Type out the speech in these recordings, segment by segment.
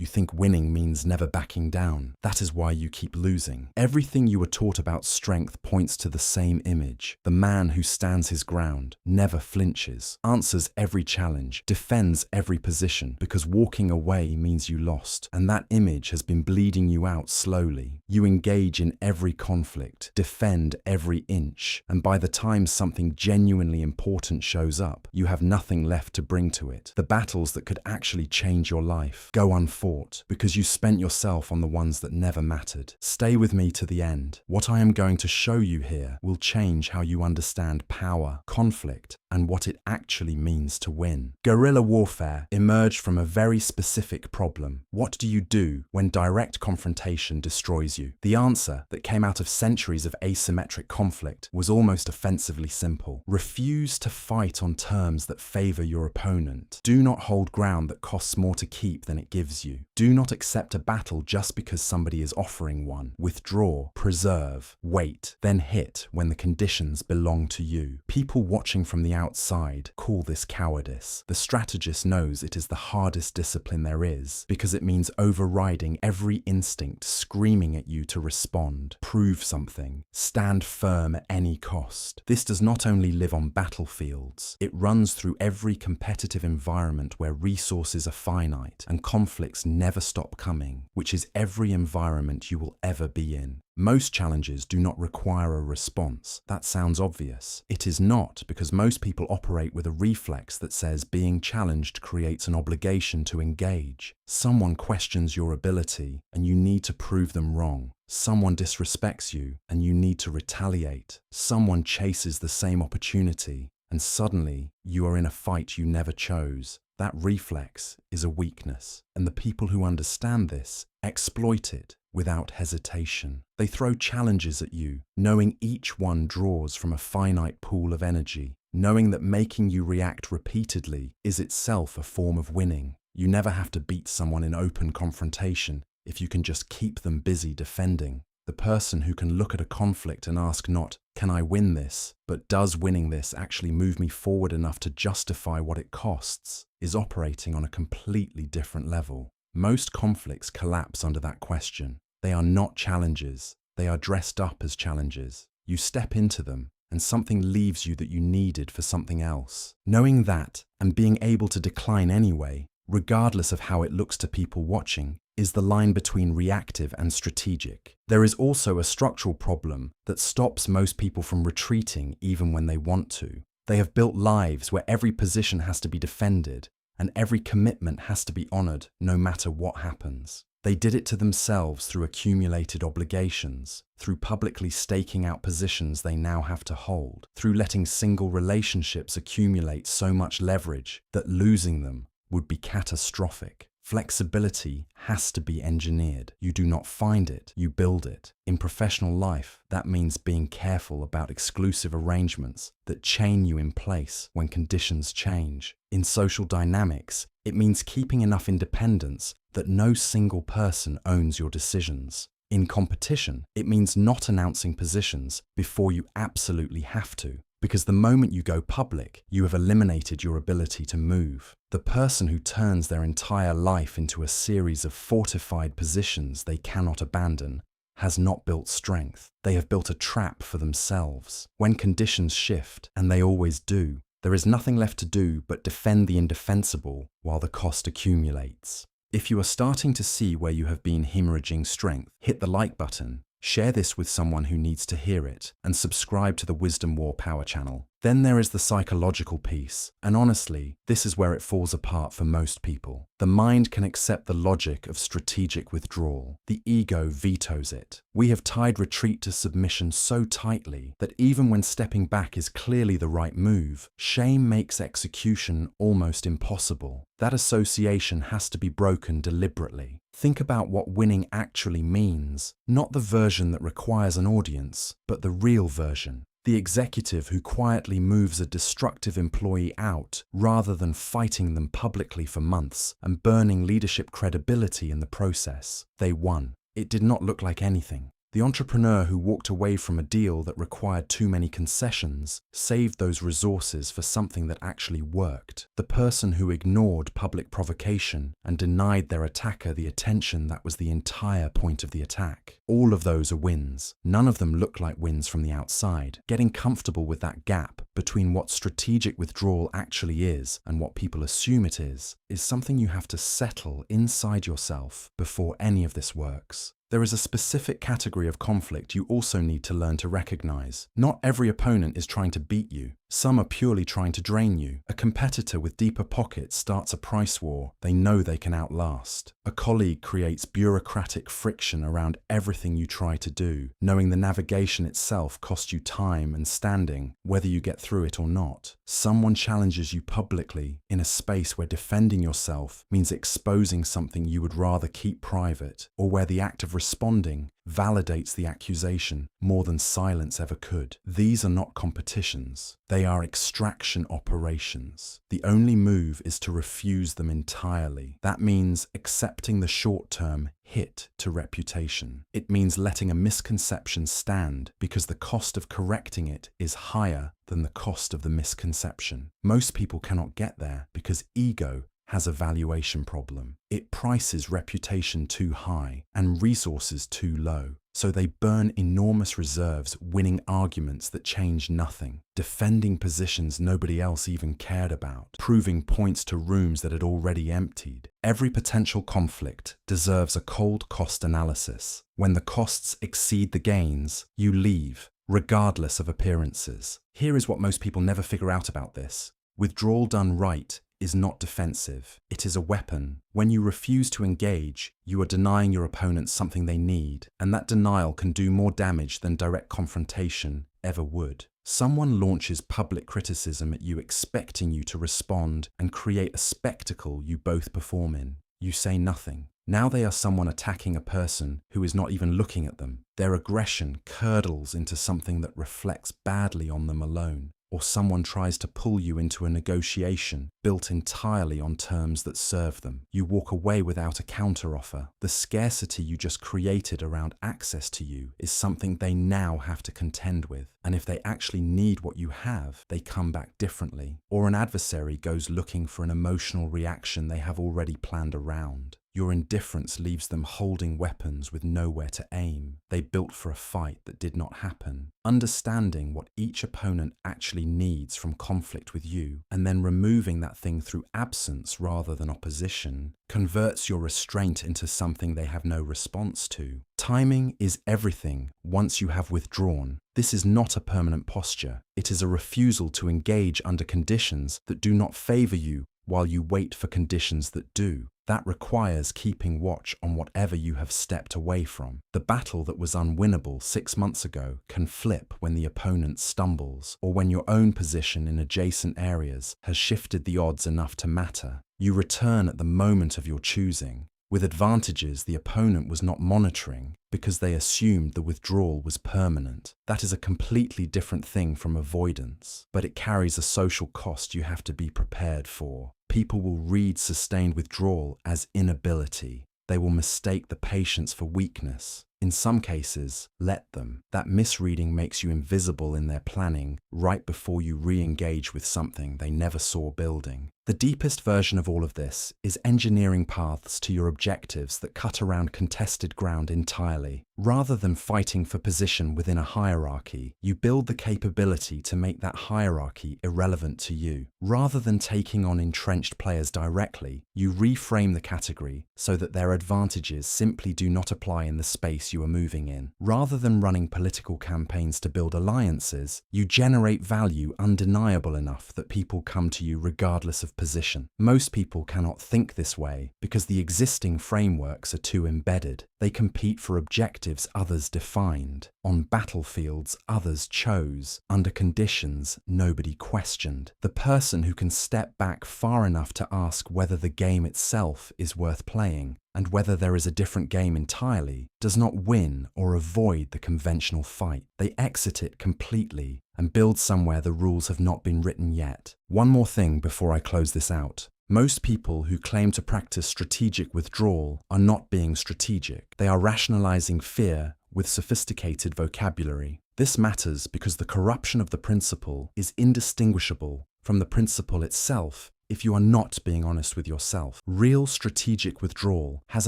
You think winning means never backing down. That is why you keep losing. Everything you were taught about strength points to the same image. The man who stands his ground, never flinches, answers every challenge, defends every position, because walking away means you lost. And that image has been bleeding you out slowly. You engage in every conflict, defend every inch, and by the time something genuinely important shows up, you have nothing left to bring to it. The battles that could actually change your life go unfought because you spent yourself on the ones that never mattered. Stay with me to the end. What I am going to show you here will change how you understand power, conflict, and what it actually means to win. Guerrilla warfare emerged from a very specific problem. What do you do when direct confrontation destroys you? The answer, that came out of centuries of asymmetric conflict, was almost offensively simple. Refuse to fight on terms that favor your opponent. Do not hold ground that costs more to keep than it gives you. Do not accept a battle just because somebody is offering one. Withdraw, preserve, wait, then hit when the conditions belong to you. People watching from the outside call this cowardice. The strategist knows it is the hardest discipline there is because it means overriding every instinct screaming at you to respond, prove something, stand firm at any cost. This does not only live on battlefields, it runs through every competitive environment where resources are finite and conflicts never stop coming, which is every environment you will ever be in. Most challenges do not require a response. That sounds obvious. It is not, because most people operate with a reflex that says being challenged creates an obligation to engage. Someone questions your ability and you need to prove them wrong. Someone disrespects you and you need to retaliate. Someone chases the same opportunity and suddenly you are in a fight you never chose. That reflex is a weakness, and the people who understand this exploit it without hesitation. They throw challenges at you, knowing each one draws from a finite pool of energy, knowing that making you react repeatedly is itself a form of winning. You never have to beat someone in open confrontation if you can just keep them busy defending. The person who can look at a conflict and ask not, "Can I win this?" but "Does winning this actually move me forward enough to justify what it costs?" is operating on a completely different level. Most conflicts collapse under that question. They are not challenges. They are dressed up as challenges. You step into them, and something leaves you that you needed for something else. Knowing that, and being able to decline anyway, regardless of how it looks to people watching, is the line between reactive and strategic. There is also a structural problem that stops most people from retreating even when they want to. They have built lives where every position has to be defended and every commitment has to be honored no matter what happens. They did it to themselves through accumulated obligations, through publicly staking out positions they now have to hold, through letting single relationships accumulate so much leverage that losing them would be catastrophic. Flexibility has to be engineered. You do not find it, you build it. In professional life, that means being careful about exclusive arrangements that chain you in place when conditions change. In social dynamics, it means keeping enough independence that no single person owns your decisions. In competition, it means not announcing positions before you absolutely have to, because the moment you go public, you have eliminated your ability to move. The person who turns their entire life into a series of fortified positions they cannot abandon has not built strength. They have built a trap for themselves. When conditions shift, and they always do, there is nothing left to do but defend the indefensible while the cost accumulates. If you are starting to see where you have been hemorrhaging strength, hit the like button, share this with someone who needs to hear it, and subscribe to the Wisdom War Power channel. Then there is the psychological piece, and honestly, this is where it falls apart for most people. The mind can accept the logic of strategic withdrawal. The ego vetoes it. We have tied retreat to submission so tightly that even when stepping back is clearly the right move, shame makes execution almost impossible. That association has to be broken deliberately. Think about what winning actually means, not the version that requires an audience, but the real version. The executive who quietly moves a destructive employee out rather than fighting them publicly for months and burning leadership credibility in the process. They won. It did not look like anything. The entrepreneur who walked away from a deal that required too many concessions saved those resources for something that actually worked. The person who ignored public provocation and denied their attacker the attention that was the entire point of the attack. All of those are wins. None of them look like wins from the outside. Getting comfortable with that gap between what strategic withdrawal actually is and what people assume it is something you have to settle inside yourself before any of this works. There is a specific category of conflict you also need to learn to recognize. Not every opponent is trying to beat you. Some are purely trying to drain you. A competitor with deeper pockets starts a price war they know they can outlast. A colleague creates bureaucratic friction around everything you try to do, knowing the navigation itself costs you time and standing, whether you get through it or not. Someone challenges you publicly in a space where defending yourself means exposing something you would rather keep private, or where the act of responding validates the accusation more than silence ever could. These are not competitions. They are extraction operations. The only move is to refuse them entirely. That means accepting the short-term hit to reputation. It means letting a misconception stand because the cost of correcting it is higher than the cost of the misconception. Most people cannot get there because ego has a valuation problem. It prices reputation too high and resources too low. So they burn enormous reserves winning arguments that change nothing, defending positions nobody else even cared about, proving points to rooms that had already emptied. Every potential conflict deserves a cold cost analysis. When the costs exceed the gains, you leave, regardless of appearances. Here is what most people never figure out about this. Withdrawal done right is not defensive. It is a weapon. When you refuse to engage, you are denying your opponent something they need, and that denial can do more damage than direct confrontation ever would. Someone launches public criticism at you expecting you to respond and create a spectacle you both perform in. You say nothing. Now they are someone attacking a person who is not even looking at them. Their aggression curdles into something that reflects badly on them alone. Or someone tries to pull you into a negotiation built entirely on terms that serve them. You walk away without a counteroffer. The scarcity you just created around access to you is something they now have to contend with. And if they actually need what you have, they come back differently. Or an adversary goes looking for an emotional reaction they have already planned around. Your indifference leaves them holding weapons with nowhere to aim. They built for a fight that did not happen. Understanding what each opponent actually needs from conflict with you, and then removing that thing through absence rather than opposition, converts your restraint into something they have no response to. Timing is everything once you have withdrawn. This is not a permanent posture. It is a refusal to engage under conditions that do not favor you while you wait for conditions that do. That requires keeping watch on whatever you have stepped away from. The battle that was unwinnable 6 months ago can flip when the opponent stumbles, or when your own position in adjacent areas has shifted the odds enough to matter. You return at the moment of your choosing. With advantages the opponent was not monitoring because they assumed the withdrawal was permanent. That is a completely different thing from avoidance, but it carries a social cost you have to be prepared for. People will read sustained withdrawal as inability. They will mistake the patience for weakness. In some cases, let them. That misreading makes you invisible in their planning right before you re-engage with something they never saw building. The deepest version of all of this is engineering paths to your objectives that cut around contested ground entirely. Rather than fighting for position within a hierarchy, you build the capability to make that hierarchy irrelevant to you. Rather than taking on entrenched players directly, you reframe the category so that their advantages simply do not apply in the space you are moving in. Rather than running political campaigns to build alliances, you generate value undeniable enough that people come to you regardless of position. Most people cannot think this way because the existing frameworks are too embedded. They compete for objectives others defined, on battlefields others chose, under conditions nobody questioned. The person who can step back far enough to ask whether the game itself is worth playing, and whether there is a different game entirely, does not win or avoid the conventional fight. They exit it completely and build somewhere the rules have not been written yet. One more thing before I close this out. Most people who claim to practice strategic withdrawal are not being strategic. They are rationalizing fear with sophisticated vocabulary. This matters because the corruption of the principle is indistinguishable from the principle itself if you are not being honest with yourself. Real strategic withdrawal has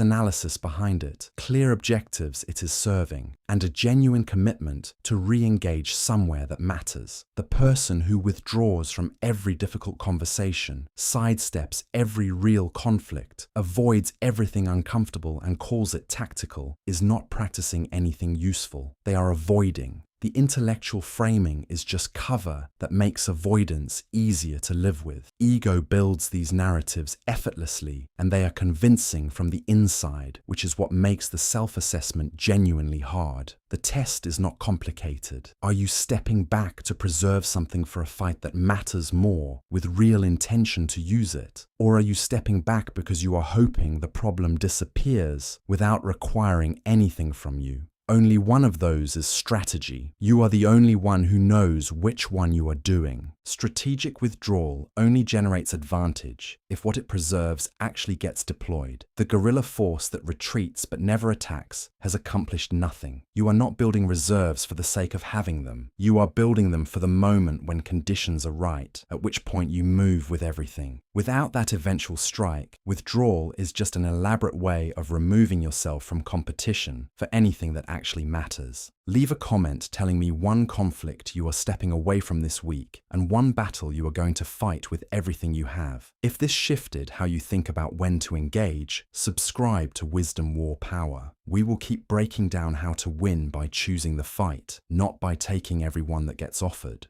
analysis behind it, clear objectives it is serving, and a genuine commitment to re-engage somewhere that matters. The person who withdraws from every difficult conversation, sidesteps every real conflict, avoids everything uncomfortable and calls it tactical, is not practicing anything useful. They are avoiding. The intellectual framing is just cover that makes avoidance easier to live with. Ego builds these narratives effortlessly, and they are convincing from the inside, which is what makes the self-assessment genuinely hard. The test is not complicated. Are you stepping back to preserve something for a fight that matters more, with real intention to use it? Or are you stepping back because you are hoping the problem disappears without requiring anything from you? Only one of those is strategy. You are the only one who knows which one you are doing. Strategic withdrawal only generates advantage if what it preserves actually gets deployed. The guerrilla force that retreats but never attacks has accomplished nothing. You are not building reserves for the sake of having them. You are building them for the moment when conditions are right, at which point you move with everything. Without that eventual strike, withdrawal is just an elaborate way of removing yourself from competition for anything that actually matters. Leave a comment telling me one conflict you are stepping away from this week and one battle you are going to fight with everything you have. If this shifted how you think about when to engage, subscribe to Wisdom War Power. We will keep breaking down how to win by choosing the fight, not by taking every one that gets offered.